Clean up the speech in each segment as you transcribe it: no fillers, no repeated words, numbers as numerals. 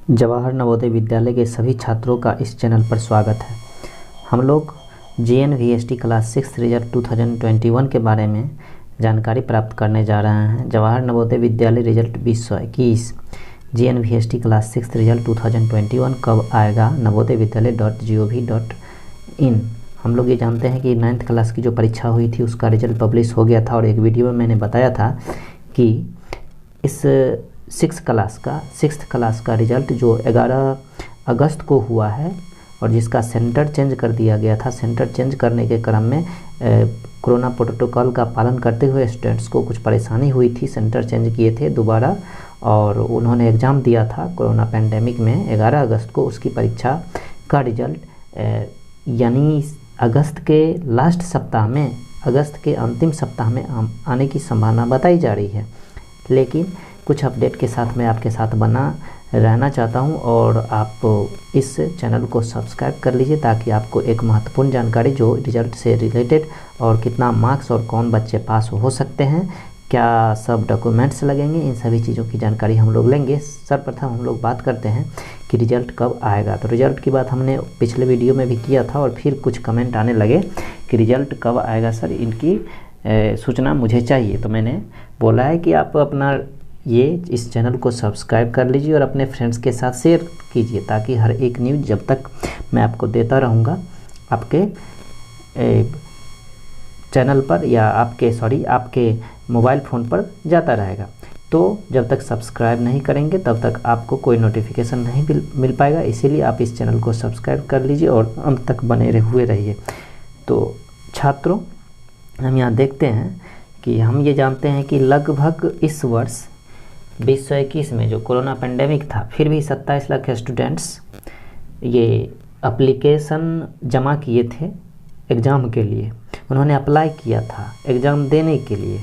जवाहर नवोदय विद्यालय के सभी छात्रों का इस चैनल पर स्वागत है। हम लोग JNVST क्लास 6 रिजल्ट 2021 के बारे में जानकारी प्राप्त करने जा रहे हैं। Jawahar Navodaya Vidyalaya result 2021 JNVST class 6 result 2021 कब आएगा? नवोदय विद्यालय .gov.in। हम लोग ये जानते हैं कि 9th क्लास की जो परीक्षा हुई थी उसका रिजल्ट पब्लिश हो गया था और एक वीडियो में मैंने बताया था कि इस 6th क्लास का रिज़ल्ट जो 11 अगस्त को हुआ है और जिसका सेंटर चेंज कर दिया गया था। सेंटर चेंज करने के क्रम में कोरोना प्रोटोकॉल का पालन करते हुए स्टूडेंट्स को कुछ परेशानी हुई थी। सेंटर चेंज किए थे दोबारा और उन्होंने एग्ज़ाम दिया था कोरोना पैंडेमिक में 11 अगस्त को। उसकी परीक्षा का रिज़ल्ट यानी अगस्त के लास्ट सप्ताह में, अगस्त के अंतिम सप्ताह में आने की संभावना बताई जा रही है। लेकिन कुछ अपडेट के साथ मैं आपके साथ बना रहना चाहता हूं और आप इस चैनल को सब्सक्राइब कर लीजिए ताकि आपको एक महत्वपूर्ण जानकारी जो रिज़ल्ट से रिलेटेड और कितना मार्क्स और कौन बच्चे पास हो सकते हैं, क्या सब डॉक्यूमेंट्स लगेंगे, इन सभी चीज़ों की जानकारी हम लोग लेंगे। सर्वप्रथम हम लोग बात करते हैं कि रिज़ल्ट कब आएगा। तो रिज़ल्ट की बात हमने पिछले वीडियो में भी किया था और फिर कुछ कमेंट आने लगे कि रिज़ल्ट कब आएगा सर, इनकी सूचना मुझे चाहिए। तो मैंने बोला है कि आप अपना इस चैनल को सब्सक्राइब कर लीजिए और अपने फ्रेंड्स के साथ शेयर कीजिए ताकि हर एक न्यूज़ जब तक मैं आपको देता रहूँगा आपके चैनल पर या आपके मोबाइल फ़ोन पर जाता रहेगा। तो जब तक सब्सक्राइब नहीं करेंगे तब तक आपको कोई नोटिफिकेशन नहीं मिल पाएगा। इसीलिए आप इस चैनल को सब्सक्राइब कर लीजिए और अंत तक बने हुए रहिए। तो छात्रों, हम यहाँ देखते हैं कि हम ये जानते हैं कि लगभग इस वर्ष 2021 में जो कोरोना पेंडेमिक था फिर भी 27 लाख स्टूडेंट्स ये एप्लीकेशन जमा किए थे एग्ज़ाम के लिए। उन्होंने अप्लाई किया था एग्ज़ाम देने के लिए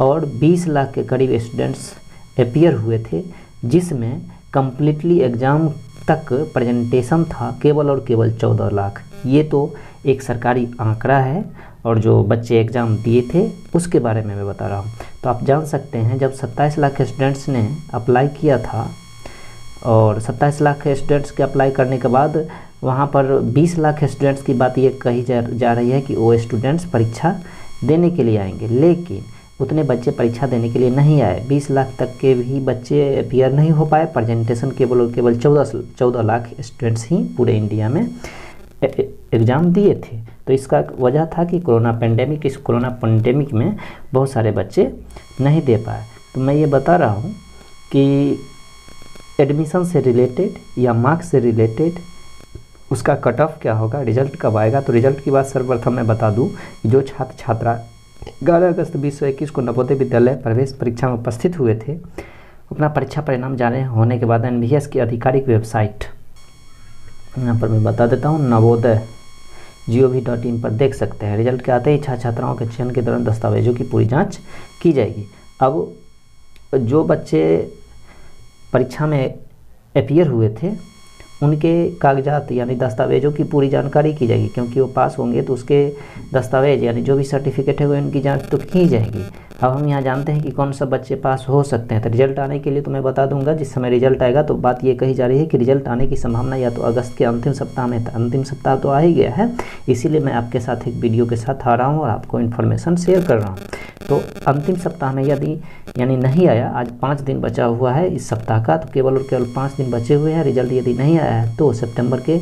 और 20 लाख के करीब स्टूडेंट्स अपीयर हुए थे, जिसमें कम्प्लीटली एग्ज़ाम तक प्रेजेंटेशन था केवल और केवल 14 लाख। ये तो एक सरकारी आंकड़ा है और जो बच्चे एग्ज़ाम दिए थे उसके बारे में मैं बता रहा हूँ। तो आप जान सकते हैं जब 27 लाख स्टूडेंट्स ने अप्लाई किया था और 27 लाख स्टूडेंट्स के अप्लाई करने के बाद वहाँ पर 20 लाख स्टूडेंट्स की बात ये कही जा रही है कि वो स्टूडेंट्स परीक्षा देने के लिए आएंगे, लेकिन उतने बच्चे परीक्षा देने के लिए नहीं आए। 20 लाख तक के भी बच्चे अपीयर नहीं हो पाए। प्रेजेंटेशन केवल और केवल 14 लाख स्टूडेंट्स ही पूरे इंडिया में एग्ज़ाम दिए थे। तो इसका वजह था कि इस कोरोना पेंडेमिक में बहुत सारे बच्चे नहीं दे पाए। तो मैं ये बता रहा हूँ कि एडमिशन से रिलेटेड या मार्क्स से रिलेटेड उसका कट ऑफ क्या होगा, रिज़ल्ट कब आएगा। तो रिज़ल्ट की बात सर्वप्रथम मैं बता दूँ कि जो छात्र छात्रा 11 अगस्त 2021 को नवोदय विद्यालय प्रवेश परीक्षा में उपस्थित हुए थे, अपना परीक्षा परिणाम जाने होने के बाद NVS की आधिकारिक वेबसाइट यहाँ पर मैं बता देता हूँ, नवोदय gov.in पर देख सकते हैं। रिजल्ट के आते ही छात्राओं के चयन के दौरान दस्तावेजों की पूरी जांच की जाएगी। अब जो बच्चे परीक्षा में अपीयर हुए थे उनके कागजात यानी दस्तावेजों की पूरी जानकारी की जाएगी, क्योंकि वो पास होंगे तो उसके दस्तावेज यानी जो भी सर्टिफिकेट है वो उनकी जांच तो की जाएगी। अब हम यहाँ जानते हैं कि कौन सा बच्चे पास हो सकते हैं। तो रिजल्ट आने के लिए तो मैं बता दूंगा जिस समय रिजल्ट आएगा। तो बात ये कही जा रही है कि रिजल्ट आने की संभावना या तो अगस्त के अंतिम सप्ताह में, अंतिम सप्ताह तो आ ही गया है, इसीलिए मैं आपके साथ एक वीडियो के साथ आ रहा हूँ और आपको इन्फॉर्मेशन शेयर कर रहा हूँ। तो अंतिम सप्ताह में यानी नहीं आया, आज 5 दिन बचा हुआ है इस सप्ताह का, तो केवल और केवल 5 दिन बचे हुए हैं। रिजल्ट यदि नहीं आया है तो सितंबर के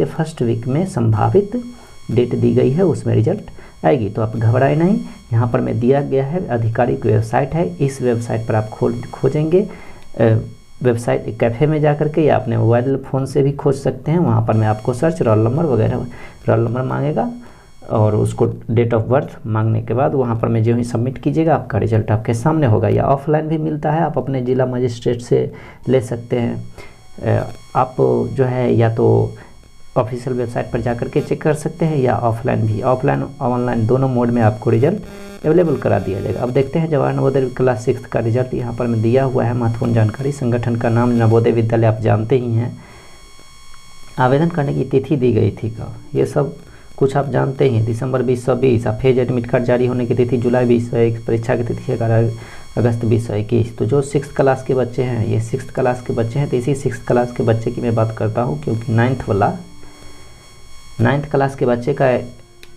फर्स्ट वीक में संभावित डेट दी गई है, उसमें रिजल्ट आएगी। तो आप घबराए नहीं, यहाँ पर मैं दिया गया है आधिकारिक वेबसाइट है। इस वेबसाइट पर आप खोजेंगे वेबसाइट कैफ़े में जा कर के या अपने मोबाइल फ़ोन से भी खोज सकते हैं। वहाँ पर मैं आपको सर्च रोल नंबर वगैरह, रोल नंबर मांगेगा और उसको डेट ऑफ बर्थ मांगने के बाद वहाँ पर मैं जो ही सबमिट कीजिएगा आपका रिजल्ट आपके सामने होगा। या ऑफलाइन भी मिलता है, आप अपने ज़िला मजिस्ट्रेट से ले सकते हैं। आप जो है या तो ऑफिशियल वेबसाइट पर जाकर के चेक कर सकते हैं या ऑफलाइन ऑनलाइन दोनों मोड में आपको रिजल्ट अवेलेबल करा दिया जाएगा। अब देखते हैं जवाहर नवोदय क्लास 6 का रिजल्ट यहाँ पर मैं दिया हुआ है। महत्वपूर्ण जानकारी, संगठन का नाम नवोदय विद्यालय आप जानते ही हैं। आवेदन करने की तिथि दी गई थी कब, ये सब कुछ आप जानते हैं। दिसंबर 2020। फेज एडमिट कार्ड जारी होने की तिथि जुलाई 2021। परीक्षा की तिथि अगस्त 2021। तो जो 6th क्लास के बच्चे हैं, ये 6th क्लास के बच्चे हैं, तो इसी 6th क्लास के बच्चे की मैं बात करता हूँ, क्योंकि 9th क्लास के बच्चे का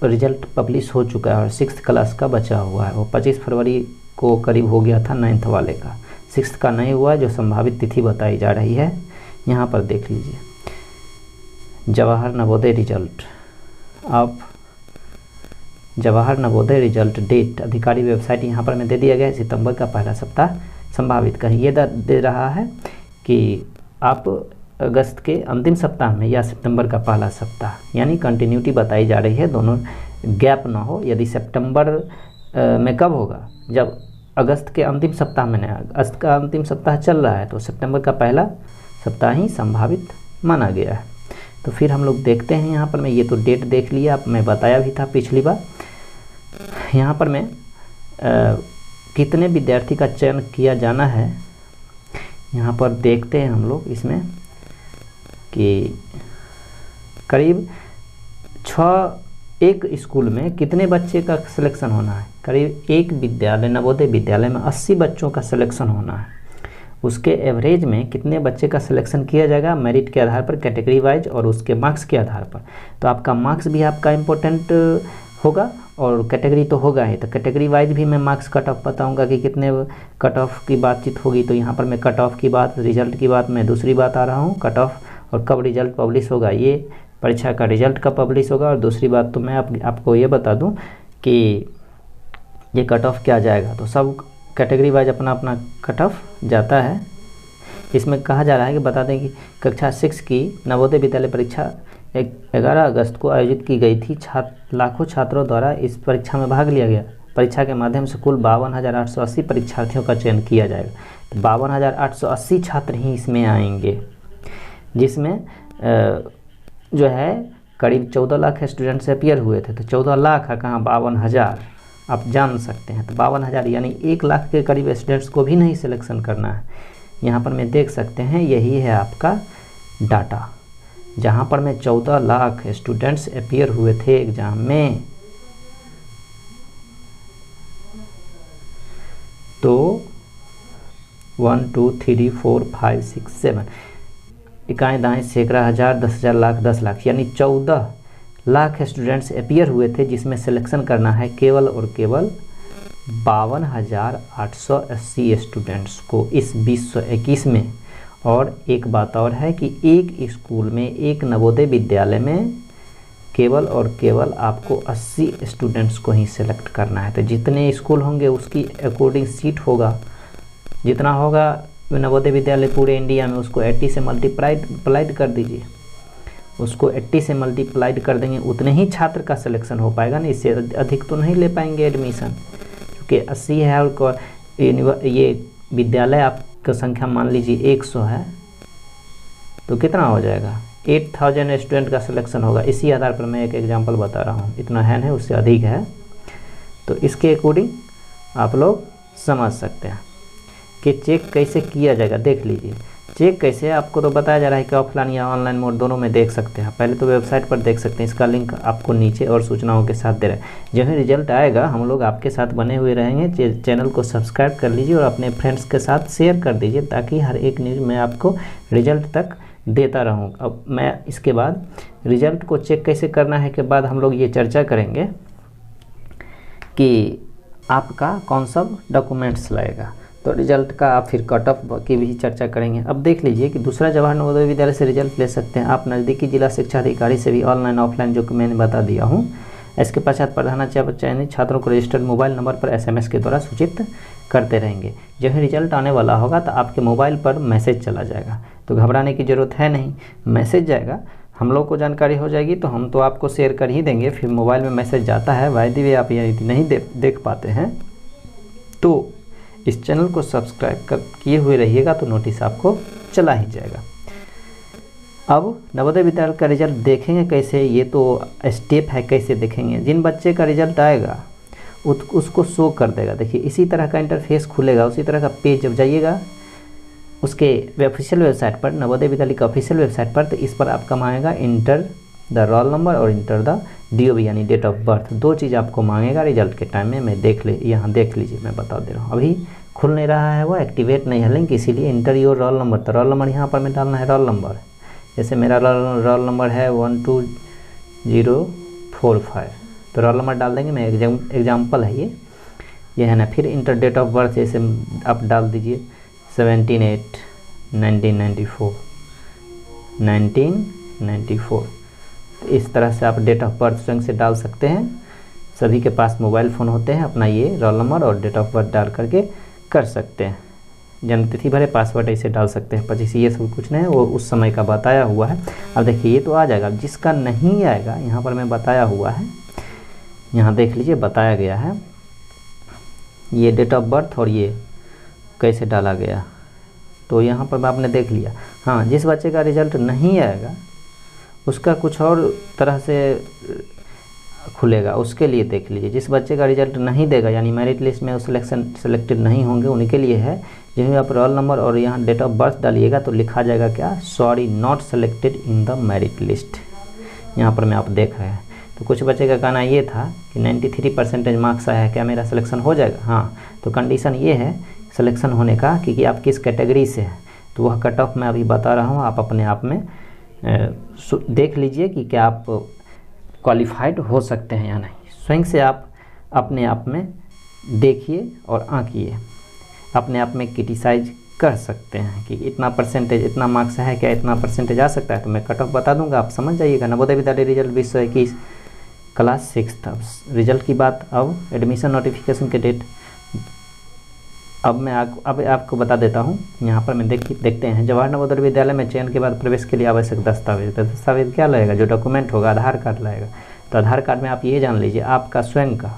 रिजल्ट पब्लिश हो चुका है और 6th क्लास का बचा हुआ है। वो 25 फरवरी को करीब हो गया था 9th वाले का, 6th का नहीं हुआ, जो संभावित तिथि बताई जा रही है। यहाँ पर देख लीजिए जवाहर नवोदय रिजल्ट। आप जवाहर नवोदय रिजल्ट डेट अधिकारी वेबसाइट यहाँ पर मैं दे दिया गया है। सितंबर का पहला सप्ताह संभावित का ये दे रहा है कि आप अगस्त के अंतिम सप्ताह में या सितंबर का पहला सप्ताह, यानी कंटिन्यूटी बताई जा रही है, दोनों गैप ना हो। यदि सितंबर में कब होगा, जब अगस्त के अंतिम सप्ताह में, नहीं अगस्त का अंतिम सप्ताह चल रहा है, तो सितंबर का पहला सप्ताह ही संभावित माना गया है। तो फिर हम लोग देखते हैं यहाँ पर मैं ये तो डेट देख लिया, आप मैं बताया भी था पिछली बार। यहाँ पर मैं कितने विद्यार्थी का चयन किया जाना है, यहाँ पर देखते हैं हम लोग इसमें कि करीब एक स्कूल में कितने बच्चे का सिलेक्शन होना है। करीब एक विद्यालय, नवोदय विद्यालय में 80 बच्चों का सिलेक्शन होना है। उसके एवरेज में कितने बच्चे का सिलेक्शन किया जाएगा, मेरिट के आधार पर, कैटेगरी वाइज और उसके मार्क्स के आधार पर। तो आपका मार्क्स भी आपका इम्पोर्टेंट होगा और कैटेगरी तो होगा ही। तो कैटेगरी वाइज भी मैं मार्क्स कट ऑफ बताऊंगा कि कितने कट ऑफ की बातचीत होगी। तो यहाँ पर मैं कट ऑफ की बात, रिजल्ट की बात, मैं दूसरी बात आ रहा हूँ कट ऑफ और कब रिजल्ट पब्लिश होगा, ये परीक्षा का रिजल्ट कब पब्लिश होगा। और दूसरी बात तो मैं आपको ये बता दूँ कि ये कट ऑफ क्या जाएगा। तो सब कैटेगरी वाइज अपना अपना कट ऑफ जाता है। इसमें कहा जा रहा है कि बता दें कि कक्षा 6 की नवोदय विद्यालय परीक्षा 11 अगस्त को आयोजित की गई थी। लाखों छात्रों द्वारा इस परीक्षा में भाग लिया गया। परीक्षा के माध्यम से कुल 52,880 परीक्षार्थियों का चयन किया जाएगा। तो 52,880 छात्र ही इसमें आएंगे, जिसमें जो है करीब 14 लाख स्टूडेंट्स अपियर हुए थे। तो 14 लाख है कहाँ, 52,000, आप जान सकते हैं। तो 52,000 यानी 1 लाख के करीब स्टूडेंट्स को भी नहीं सिलेक्शन करना है। यहाँ पर मैं देख सकते हैं, यही है आपका डाटा, जहाँ पर मैं 14 लाख स्टूडेंट्स अपियर हुए थे एग्ज़ाम में। तो 1 2 3 4 5 6 7 इकाई दाएँ सैकड़ा हज़ार 10,000 लाख 10 लाख यानी 14 लाख स्टूडेंट्स अपियर हुए थे, जिसमें सिलेक्शन करना है केवल और केवल 52,880 स्टूडेंट्स को इस 2021 में। और एक बात और है कि एक स्कूल में, एक नवोदय विद्यालय में केवल और केवल आपको 80 स्टूडेंट्स को ही सिलेक्ट करना है। तो जितने स्कूल होंगे उसकी अकॉर्डिंग सीट होगा, जितना होगा नवोदय विद्यालय पूरे इंडिया में, उसको 80 से मल्टीप्लाइड कर दीजिए। उसको 80 से मल्टीप्लाइड कर देंगे, उतने ही छात्र का सिलेक्शन हो पाएगा ना, इससे अधिक तो नहीं ले पाएंगे एडमिशन, क्योंकि 80 है और ये विद्यालय आपका संख्या मान लीजिए 100 है, तो कितना हो जाएगा, 8,000 स्टूडेंट का सिलेक्शन होगा। इसी आधार पर मैं एक एग्जांपल बता रहा हूँ, इतना है नहीं, उससे अधिक है। तो इसके अकॉर्डिंग आप लोग समझ सकते हैं कि चेक कैसे किया जाएगा। देख लीजिए चेक कैसे, आपको तो बताया जा रहा है कि ऑफलाइन या ऑनलाइन मोड दोनों में देख सकते हैं। पहले तो वेबसाइट पर देख सकते हैं, इसका लिंक आपको नीचे और सूचनाओं के साथ दे रहे हैं। जब ही रिजल्ट आएगा हम लोग आपके साथ बने हुए रहेंगे। चैनल को सब्सक्राइब कर लीजिए और अपने फ्रेंड्स के साथ शेयर कर दीजिए, ताकि हर एक न्यूज़ मैं आपको रिजल्ट तक देता रहूँ। अब मैं इसके बाद रिजल्ट को चेक कैसे करना है के बाद हम लोग ये चर्चा करेंगे कि आपका कौन सा डॉक्यूमेंट्स लगेगा। तो रिजल्ट का आप फिर कट ऑफ की भी चर्चा करेंगे। अब देख लीजिए कि दूसरा जवाहर नवोदय विद्यालय से रिजल्ट ले सकते हैं आप नज़दीकी जिला शिक्षा अधिकारी से भी, ऑनलाइन ऑफलाइन, जो कि मैंने बता दिया हूँ। इसके पश्चात प्रधानाचार्य चयनित छात्रों को रजिस्टर्ड मोबाइल नंबर पर SMS के द्वारा सूचित करते रहेंगे। जब रिजल्ट आने वाला होगा तो आपके मोबाइल पर मैसेज चला जाएगा, तो घबराने की ज़रूरत है नहीं। मैसेज जाएगा, हम लोग को जानकारी हो जाएगी तो हम तो आपको शेयर कर ही देंगे। फिर मोबाइल में मैसेज जाता है, वायदे भी आप यदि नहीं देख पाते हैं तो इस चैनल को सब्सक्राइब किए हुए रहिएगा, तो नोटिस आपको चला ही जाएगा। अब नवोदय विद्यालय का रिजल्ट देखेंगे कैसे, ये तो स्टेप है, कैसे देखेंगे। जिन बच्चे का रिजल्ट आएगा उसको शो कर देगा। देखिए इसी तरह का इंटरफेस खुलेगा, उसी तरह का पेज जब जाइएगा उसके ऑफिशियल वेबसाइट पर, नवोदय विद्यालय का ऑफिशियल वेबसाइट पर, तो इस पर आपका मांगेगा इंटर द रोल नंबर और इंटर द DOB यानी डेट ऑफ बर्थ। दो चीज़ आपको मांगेगा रिजल्ट के टाइम में। मैं यहाँ देख लीजिए, मैं बता दे रहा हूँ। अभी खुल नहीं रहा है, वो एक्टिवेट नहीं है लिंक, इसीलिए इंटर योर रोल नंबर। तो रोल नंबर यहाँ पर मैं डालना है रोल नंबर, जैसे मेरा रोल नंबर है 12045, तो रोल नंबर डाल देंगे। मैं एग्जाम्पल है ये है ना। फिर इंटर डेट ऑफ बर्थ, जैसे आप डाल दीजिए 17/8/1994। तो इस तरह से आप डेट ऑफ बर्थ स्वयं से डाल सकते हैं। सभी के पास मोबाइल फ़ोन होते हैं, अपना ये रोल नंबर और डेट ऑफ बर्थ डाल करके कर सकते हैं। जन्मतिथि भरे, पासवर्ड ऐसे डाल सकते हैं 25, ये सब कुछ नहीं है, वो उस समय का बताया हुआ है। अब देखिए ये तो आ जाएगा, जिसका नहीं आएगा यहाँ पर मैं बताया हुआ है, यहाँ देख लीजिए बताया गया है ये डेट ऑफ बर्थ और ये कैसे डाला गया। तो यहाँ पर आपने देख लिया। हाँ, जिस बच्चे का रिजल्ट नहीं आएगा उसका कुछ और तरह से खुलेगा, उसके लिए देख लीजिए। जिस बच्चे का रिजल्ट नहीं देगा यानी मेरिट लिस्ट में सेलेक्टेड नहीं होंगे, उनके लिए है जब भी आप रोल नंबर और यहाँ डेट ऑफ बर्थ डालिएगा तो लिखा जाएगा क्या, sorry not selected in the merit list. यहाँ पर मैं आप देख रहे हैं। तो कुछ बच्चे का कहना ये था कि 93% मार्क्स आया है, क्या मेरा सिलेक्शन हो जाएगा। हाँ, तो कंडीशन ये है सिलेक्शन होने का कि आप किस कैटेगरी से हैं। तो वह कट ऑफ मैं अभी बता रहा हूँ, आप अपने आप में देख लीजिए कि क्या आप क्वालिफाइड हो सकते हैं या नहीं। स्वयं से आप अपने आप में देखिए और आंकिए, अपने आप में क्रिटिसाइज कर सकते हैं कि इतना परसेंटेज, इतना मार्क्स है, क्या इतना परसेंटेज आ सकता है। तो मैं कट ऑफ बता दूंगा, आप समझ जाइएगा। नवोदय विद्यालय रिजल्ट 2021 क्लास 6 था। रिजल्ट की बात, अब एडमिशन नोटिफिकेशन के डेट अब मैं आपको बता देता हूँ। यहाँ पर मैं देखते हैं जवाहर नवोदय विद्यालय में चयन के बाद प्रवेश के लिए आवश्यक दस्तावेज। तो दस्तावेज क्या लगेगा, जो डॉक्यूमेंट होगा आधार कार्ड लगेगा। तो आधार कार्ड में आप ये जान लीजिए आपका स्वयं का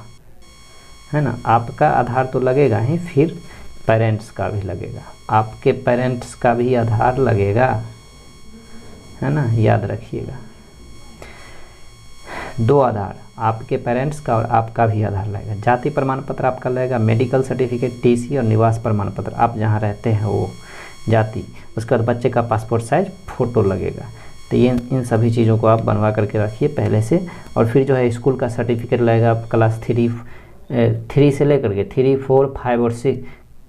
है ना, आपका आधार तो लगेगा ही, फिर पेरेंट्स का भी लगेगा, आपके पेरेंट्स का भी आधार लगेगा, है ना, याद रखिएगा। 2 आधार, आपके पेरेंट्स का और आपका भी आधार लगेगा। जाति प्रमाण पत्र आपका लगेगा, मेडिकल सर्टिफिकेट, टीसी और निवास प्रमाण पत्र, आप जहाँ रहते हैं वो जाति। उसके बाद बच्चे का पासपोर्ट साइज फ़ोटो लगेगा। तो ये इन सभी चीज़ों को आप बनवा करके रखिए पहले से। और फिर जो है स्कूल का सर्टिफिकेट लगेगा, आप क्लास 3 से लेकर के 3, 4, 5 और 6,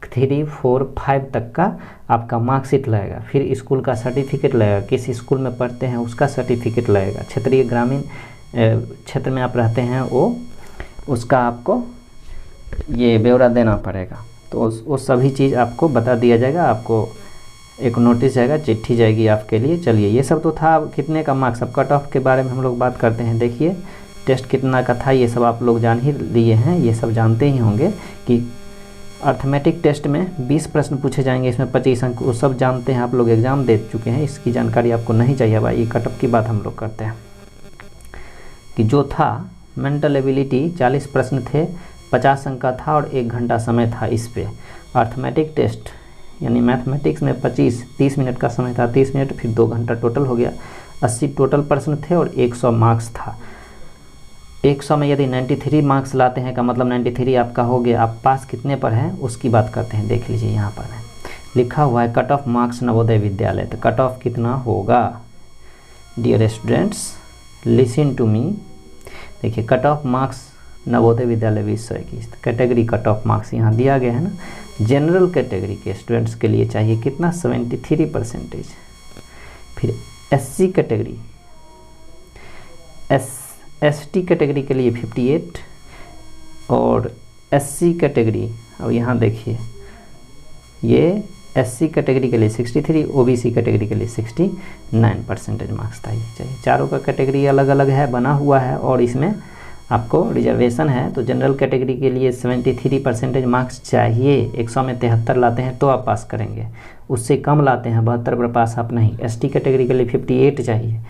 3, 4, 5 तक का आपका मार्कशीट लगेगा। फिर स्कूल का सर्टिफिकेट लगेगा, किस स्कूल में पढ़ते हैं उसका सर्टिफिकेट लगेगा। क्षेत्रीय ग्रामीण क्षेत्र में आप रहते हैं उसका आपको ये ब्यौरा देना पड़ेगा। तो वो सभी चीज़ आपको बता दिया जाएगा। आपको एक नोटिस जाएगा, चिट्ठी जाएगी आपके लिए। चलिए, ये सब तो था। कितने का मार्क्स, अब कट ऑफ के बारे में हम लोग बात करते हैं। देखिए टेस्ट कितना का था, ये सब आप लोग जान ही लिए हैं, ये सब जानते ही होंगे कि अर्थमेटिक टेस्ट में 20 प्रश्न पूछे जाएंगे, इसमें 25 अंक, वो सब जानते हैं, आप लोग एग्ज़ाम दे चुके हैं, इसकी जानकारी आपको नहीं चाहिए। भाई ये कट ऑफ की बात हम लोग करते हैं कि जो था मेंटल एबिलिटी 40 प्रश्न थे, 50 अंक का था और 1 घंटा समय था इस पे। अर्थमेटिक टेस्ट यानी मैथमेटिक्स में 30 मिनट का समय था, 30 मिनट फिर 2 घंटा टोटल हो गया। 80 टोटल प्रश्न थे और 100 मार्क्स था। 100 में यदि 93 मार्क्स लाते हैं का मतलब 93 आपका हो गया। आप पास कितने पर हैं उसकी बात करते हैं। देख लीजिए यहाँ पर लिखा हुआ है cut off marks Navodaya Vidyalaya. तो कट ऑफ कितना होगा, dear students listen to me. देखिए cut of marks Navodaya Vidyalaya 2021 category cut off marks यहाँ दिया गया है ना। जनरल कैटेगरी के स्टूडेंट्स के लिए चाहिए कितना, 73%। फिर SC कैटेगरी, ST कैटेगरी के लिए 58 और SC कैटेगरी, अब यहाँ देखिए ये SC कैटेगरी के लिए 63, OBC कैटेगरी के लिए 69% मार्क्स था। ये चाहिए, चारों का कैटेगरी अलग अलग है, बना हुआ है और इसमें आपको रिजर्वेशन है। तो जनरल कैटेगरी के लिए 73% मार्क्स चाहिए। 100 में 73 लाते हैं तो आप पास करेंगे, उससे कम लाते हैं 72 पर पास आप नहीं। ST कैटेगरी के लिए 58 चाहिए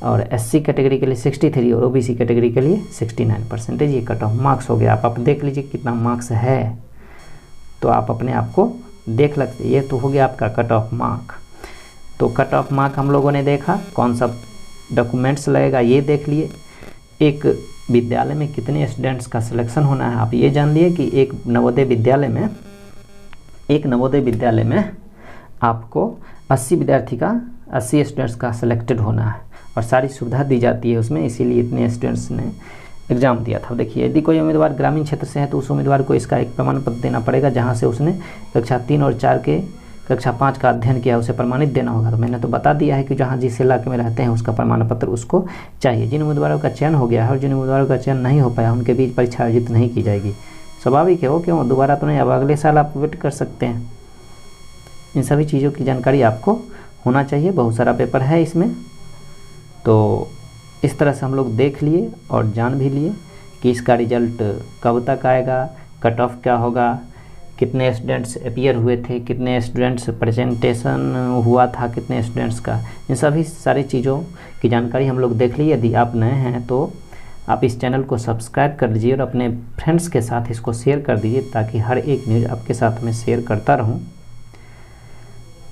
और SC कैटेगरी के लिए 63 और OBC कैटेगरी के लिए 69%। ये कट ऑफ मार्क्स हो गया। आप देख लीजिए कितना मार्क्स है, तो आप अपने आप को देख लगते। ये तो हो गया आपका कट ऑफ मार्क। तो कट ऑफ मार्क हम लोगों ने देखा, कौन सा डॉक्यूमेंट्स लगेगा ये देख लिए। एक विद्यालय में कितने स्टूडेंट्स का सिलेक्शन होना है आप ये जान लिए कि एक नवोदय विद्यालय में आपको 80 विद्यार्थी का 80 स्टूडेंट्स का सिलेक्टेड होना है और सारी सुविधा दी जाती है उसमें, इसीलिए इतने स्टूडेंट्स ने एग्ज़ाम दिया था। देखिए, यदि कोई उम्मीदवार ग्रामीण क्षेत्र से है तो उस उम्मीदवार को इसका एक प्रमाण पत्र देना पड़ेगा जहाँ से उसने कक्षा 3 और 4 के कक्षा 5 का अध्ययन किया, उसे प्रमाणित देना होगा। तो मैंने तो बता दिया है कि जहाँ जिस इलाके में रहते हैं उसका प्रमाण पत्र उसको चाहिए। जिन उम्मीदवारों का चयन हो गया है और जिन उम्मीदवारों का चयन नहीं हो पाया उनके बीच परीक्षा आयोजित नहीं की जाएगी। स्वाभाविक है, वो क्यों, दोबारा तो नहीं, अब अगले साल आप वेट कर सकते हैं। इन सभी चीज़ों की जानकारी आपको होना चाहिए। बहुत सारा पेपर है इसमें, तो इस तरह से हम लोग देख लिए और जान भी लिए कि इसका रिजल्ट कब तक आएगा, कट ऑफ क्या होगा, कितने स्टूडेंट्स अपीयर हुए थे, कितने स्टूडेंट्स प्रेजेंटेशन हुआ था, कितने स्टूडेंट्स का, इन सभी सारी चीज़ों की जानकारी हम लोग देख ली। यदि आप नए हैं तो आप इस चैनल को सब्सक्राइब कर लीजिए और अपने फ्रेंड्स के साथ इसको शेयर कर दीजिए ताकि हर एक न्यूज़ आपके साथ में शेयर करता रहूं।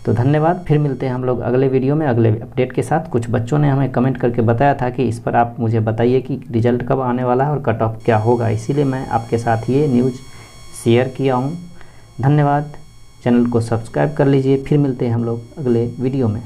तो धन्यवाद, फिर मिलते हैं हम लोग अगले वीडियो में अगले अपडेट के साथ। कुछ बच्चों ने हमें कमेंट करके बताया था कि इस पर आप मुझे बताइए कि रिजल्ट कब आने वाला है और कट ऑफ क्या होगा, इसीलिए मैं आपके साथ ये न्यूज़ शेयर किया हूँ। धन्यवाद, चैनल को सब्सक्राइब कर लीजिए। फिर मिलते हैं हम लोग अगले वीडियो में।